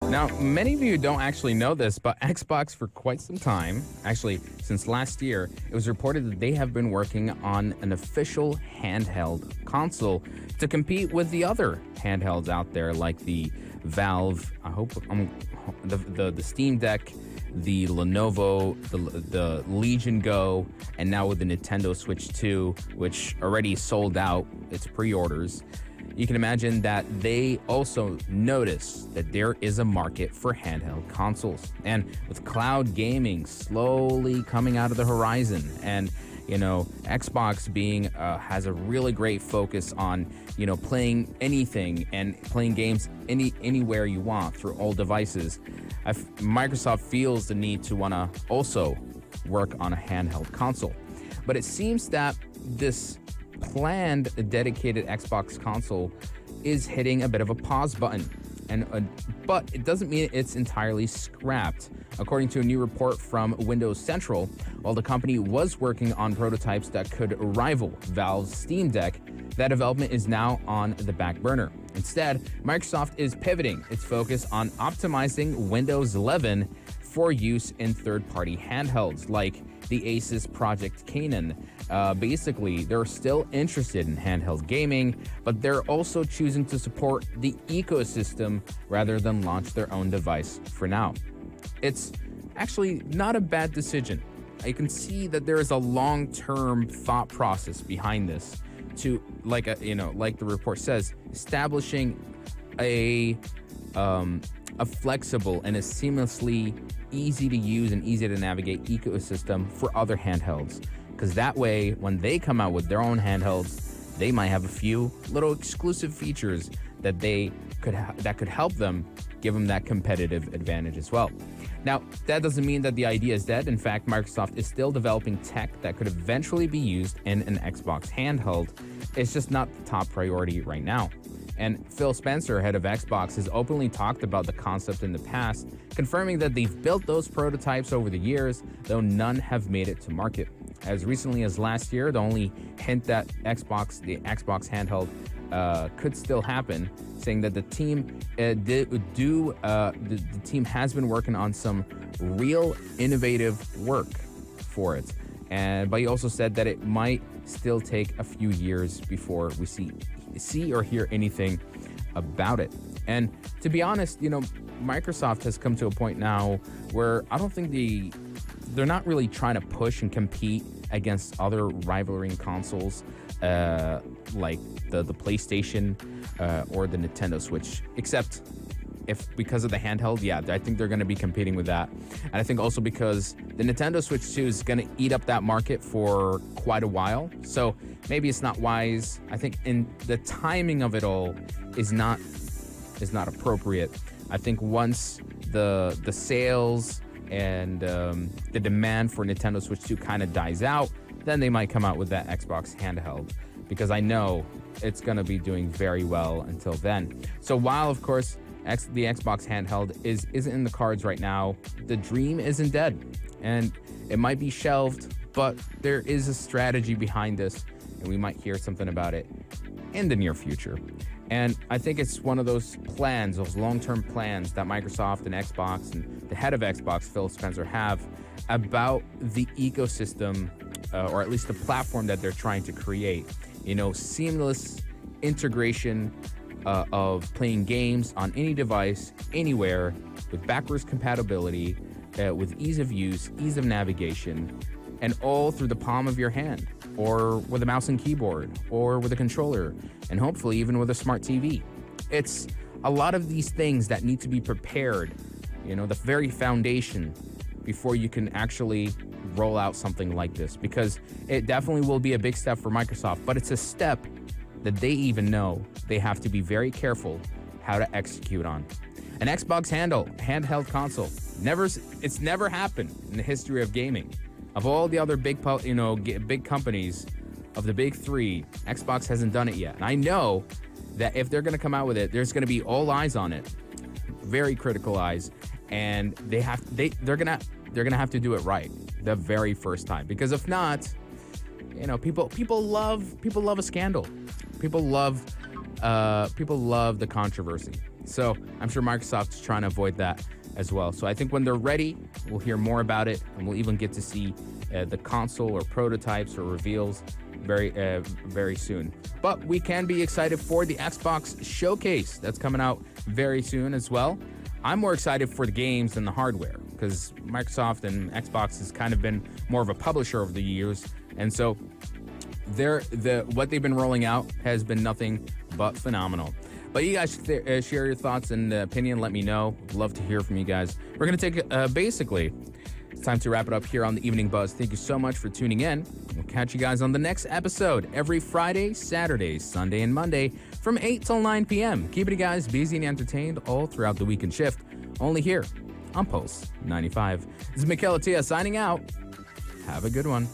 Now, many of you don't actually know this, but Xbox for quite some time, actually since last year, it was reported that they have been working on an official handheld console to compete with the other handhelds out there, like the Valve, the Steam Deck, the Lenovo, the Legion Go, and now with the Nintendo Switch 2, which already sold out its pre-orders. You can imagine that they also notice that there is a market for handheld consoles. And with cloud gaming slowly coming out of the horizon, and Xbox has a really great focus on playing anything and playing games anywhere you want through all devices. Microsoft feels the need to want to also work on a handheld console. But it seems that this planned dedicated Xbox console is hitting a bit of a pause button, but it doesn't mean it's entirely scrapped. According to a new report from Windows Central, while the company was working on prototypes that could rival Valve's Steam Deck, that development is now on the back burner. Instead, Microsoft is pivoting its focus on optimizing Windows 11 for use in third-party handhelds like the ASUS Project Kennan. Basically, they're still interested in handheld gaming, but they're also choosing to support the ecosystem rather than launch their own device for now. It's actually not a bad decision. I can see that there is a long-term thought process behind this to, like the report says, establishing a flexible and a seamlessly easy to use and easy to navigate ecosystem for other handhelds. Because that way, when they come out with their own handhelds, they might have a few little exclusive features that could help them, give them that competitive advantage as well. Now, that doesn't mean that the idea is dead. In fact, Microsoft is still developing tech that could eventually be used in an Xbox handheld. It's just not the top priority right now. And Phil Spencer, head of Xbox, has openly talked about the concept in the past, confirming that they've built those prototypes over the years, though none have made it to market. As recently as last year, the only hint that the Xbox handheld could still happen, saying that the team the team has been working on some real innovative work for it. But he also said that it might still take a few years before we see or hear anything about it. And to be honest, Microsoft has come to a point now where I don't think they're not really trying to push and compete against other rivaling consoles like the PlayStation or the Nintendo Switch, except if because of the handheld, yeah, I think they're going to be competing with that. And I think also because the Nintendo Switch 2 is going to eat up that market for quite a while. So maybe it's not wise. I think in the timing of it all is not appropriate. I think once the sales and the demand for Nintendo Switch 2 kind of dies out, then they might come out with that Xbox handheld, because I know it's going to be doing very well until then. So while, of course, the Xbox handheld isn't in the cards right now, the dream isn't dead, and it might be shelved, but there is a strategy behind this, and we might hear something about it in the near future. And I think it's one of those plans, those long-term plans that Microsoft and Xbox and the head of Xbox, Phil Spencer, have about the ecosystem, or at least the platform that they're trying to create. Seamless integration of playing games on any device, anywhere, with backwards compatibility, with ease of use, ease of navigation, and all through the palm of your hand, or with a mouse and keyboard, or with a controller, and hopefully even with a smart TV. It's a lot of these things that need to be prepared, the very foundation, before you can actually roll out something like this, because it definitely will be a big step for Microsoft, but it's a step that they even know they have to be very careful how to execute on. An Xbox handheld console, it's never happened in the history of gaming. Of all the other big companies, of the big three, Xbox hasn't done it yet. And I know that if they're going to come out with it, there's going to be all eyes on it, very critical eyes, and they're going to have to do it right the very first time, because if not, people love a scandal. People love the controversy. So I'm sure Microsoft's trying to avoid that as well. So I think when they're ready, we'll hear more about it, and we'll even get to see the console or prototypes or reveals very soon. But we can be excited for the Xbox Showcase that's coming out very soon as well. I'm more excited for the games than the hardware, because Microsoft and Xbox has kind of been more of a publisher over the years, and so what they've been rolling out has been nothing but phenomenal. But you guys share your thoughts and opinion. Let me know. Love to hear from you guys. We're going to take basically, it's time to wrap it up here on the Evening Buzz. Thank you so much for tuning in. We'll catch you guys on the next episode every Friday, Saturday, Sunday, and Monday from 8 till 9 p.m. Keeping you guys busy and entertained all throughout the weekend shift. Only here on Pulse 95. This is Mikail Atiyeh signing out. Have a good one.